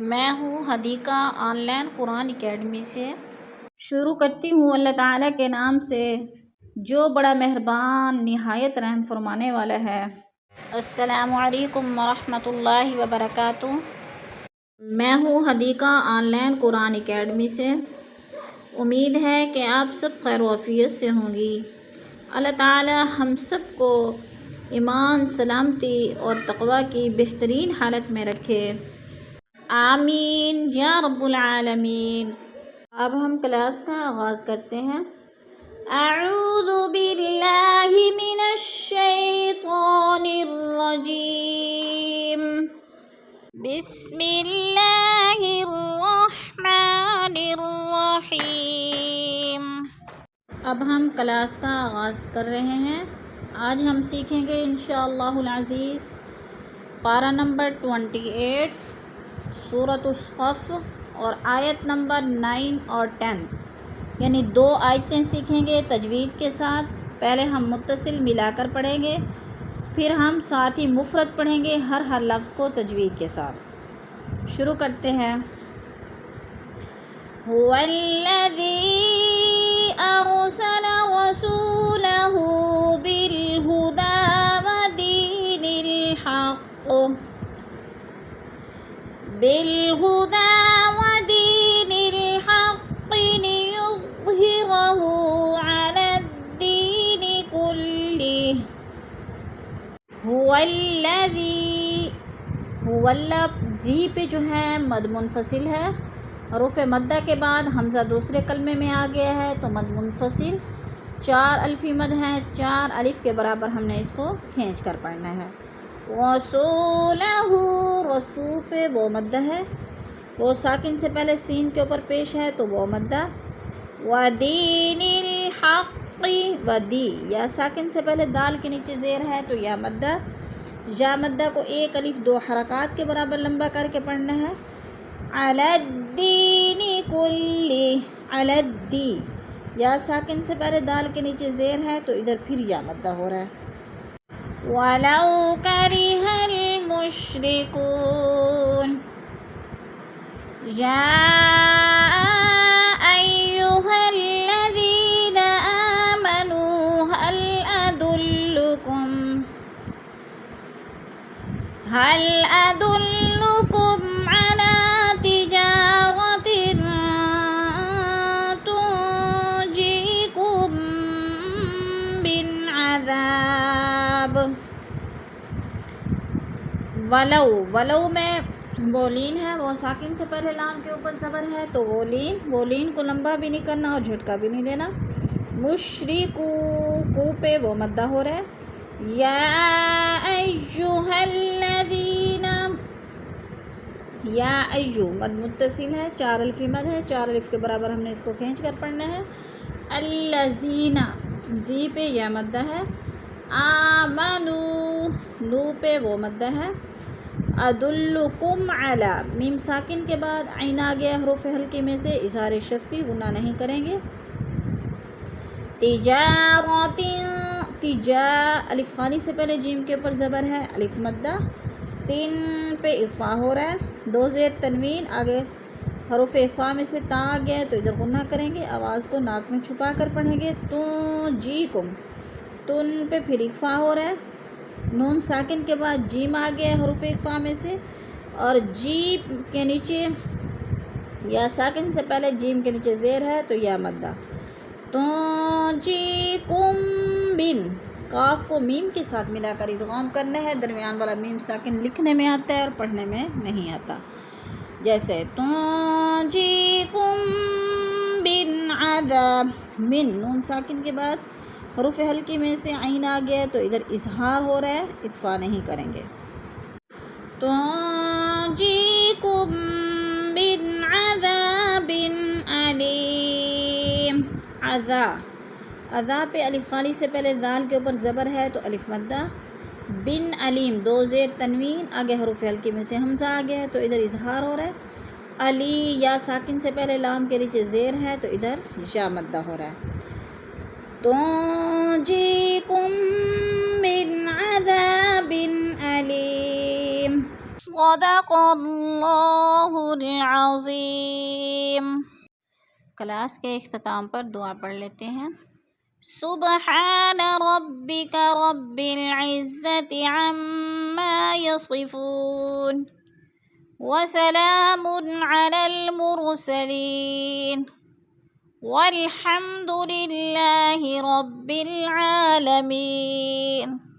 میں ہوں Hadiqa on line Quran academy سے۔ شروع کرتی ہوں اللہ تعالیٰ کے نام سے جو بڑا مہربان نہایت رحم فرمانے والا ہے۔ السلام علیکم ورحمۃ اللہ وبرکاتہ۔ میں ہوں Hadiqa on line Quran academy سے۔ امید ہے کہ آپ سب خیر و عافیت سے ہوں گی۔ اللہ تعالیٰ ہم سب کو ایمان، سلامتی اور تقوی کی بہترین حالت میں رکھے، آمین یا رب العالمین۔ اب ہم کلاس کا آغاز کرتے ہیں۔ اعوذ باللہ من الشیطان الرجیم، بسم اللہ الرحمن الرحیم۔ اب ہم کلاس کا آغاز کر رہے ہیں۔ آج ہم سیکھیں گے انشاءاللہ العزیز پارہ نمبر 28 سورۃ الصف اور آیت نمبر 9 اور 10، یعنی 2 آیتیں سیکھیں گے تجوید کے ساتھ۔ پہلے ہم متصل ملا کر پڑھیں گے، پھر ہم ساتھ ہی مفرد پڑھیں گے ہر لفظ کو تجوید کے ساتھ۔ شروع کرتے ہیں۔ هو الذی ارسل رسولہ بالہدی ودین الحق لِیُظْہِرَہُ عَلَى الدِّینِ کُلِّهِ۔ هو الذی، ذی پہ جو ہے مد منفصل ہے، حروف مدہ کے بعد حمزہ دوسرے کلمے میں آ گیا ہے تو مد منفصل 4 الفی مد ہیں، 4 الف کے برابر ہم نے اس کو کھینچ کر پڑھنا ہے۔ رسولہ، رسو پہ وہ مدہ ہے، وہ ساکن سے پہلے سین کے اوپر پیش ہے تو وہ مدہ۔ ودین الحق، ودی یا ساکن سے پہلے دال کے نیچے زیر ہے تو یا مدہ۔ یا مدہ کو 1 الف 2 حرکات کے برابر لمبا کر کے پڑھنا ہے۔ علی الدین کلہ، علی الدی یا ساکن سے پہلے دال کے نیچے زیر ہے تو ادھر پھر یا مدہ ہو رہا ہے۔ وَلَوْ كَرِهَ الْمُشْرِكُونَ، یا أَيُّهَا الَّذِينَ آمَنُوا هَلْ أَدُلُّكُمْ عَلَى تِجَارَةٍ تُنْجِيكُمْ مِنْ عَذَابٍ۔ ولو میں وہ لین ہے، وہ ساکن سے پہلے لام کے اوپر زبر ہے تو وہ لین کو لمبا بھی نہیں کرنا اور جھٹکا بھی نہیں دینا۔ مشرکو، کو پہ وہ مدہ ہو رہا ہے۔ یا ایھا الذین، یا ایو مد متصل ہے، 4 الفی مد ہے، 4 الف کے برابر ہم نے اس کو کھینچ کر پڑھنا ہے۔ الذین، زی پہ یا مدہ ہے۔ آمنو، نو پہ وہ مدہ ہے۔ ادلکم علی، میم ساکن کے بعد عین آ گیا حروف ہلکے میں سے، اظہار شفوی غنہ نہیں کریں گے۔ تجارۃ، الف خالی سے پہلے جیم کے اوپر زبر ہے، الف مدہ۔ 3 پہ اخفا ہو رہا ہے، 2 زیر تنوین، آگے حروف اخفا میں سے تا آ گیا ہے تو ادھر غنہ کریں گے، آواز کو ناک میں چھپا کر پڑھیں گے۔ تنجیکم، تن پہ پھر اخفا ہو رہا ہے، نون ساکن کے بعد جیم آ گیا ہے حروف اخفا میں سے، اور جیم کے نیچے یا ساکن سے پہلے جیم کے نیچے زیر ہے تو یا مدہ۔ تنجیکم من، کاف کو میم کے ساتھ ملا کر ادغام کرنا ہے، درمیان والا میم ساکن لکھنے میں آتا ہے اور پڑھنے میں نہیں آتا۔ جیسے تنجیکم من عذاب، من نون ساکن کے بعد حروف ہلکی میں سے عین آ گیا تو ادھر اظہار ہو رہا ہے، اخفا نہیں کریں گے۔ تنجیکم من عذاب علیم، اذا پہ الف خالی سے پہلے دال کے اوپر زبر ہے تو الف مدہ۔ بن علیم، 2 زیر تنوین، آگے حروف ہلکی میں سے حمزہ آ گیا ہے تو ادھر اظہار ہو رہا ہے۔ علی یا ساکن سے پہلے لام کے نیچے زیر ہے تو ادھر یا مدہ ہو رہا ہے۔ تنجیکم من عذاب علیم۔ صدق اللہ العظیم۔ کلاس کے اختتام پر دعا پڑھ لیتے ہیں۔ سبحان ربک رب العزت عما یصفون وسلام علی المرسلین والحمد للہ رب العالمین۔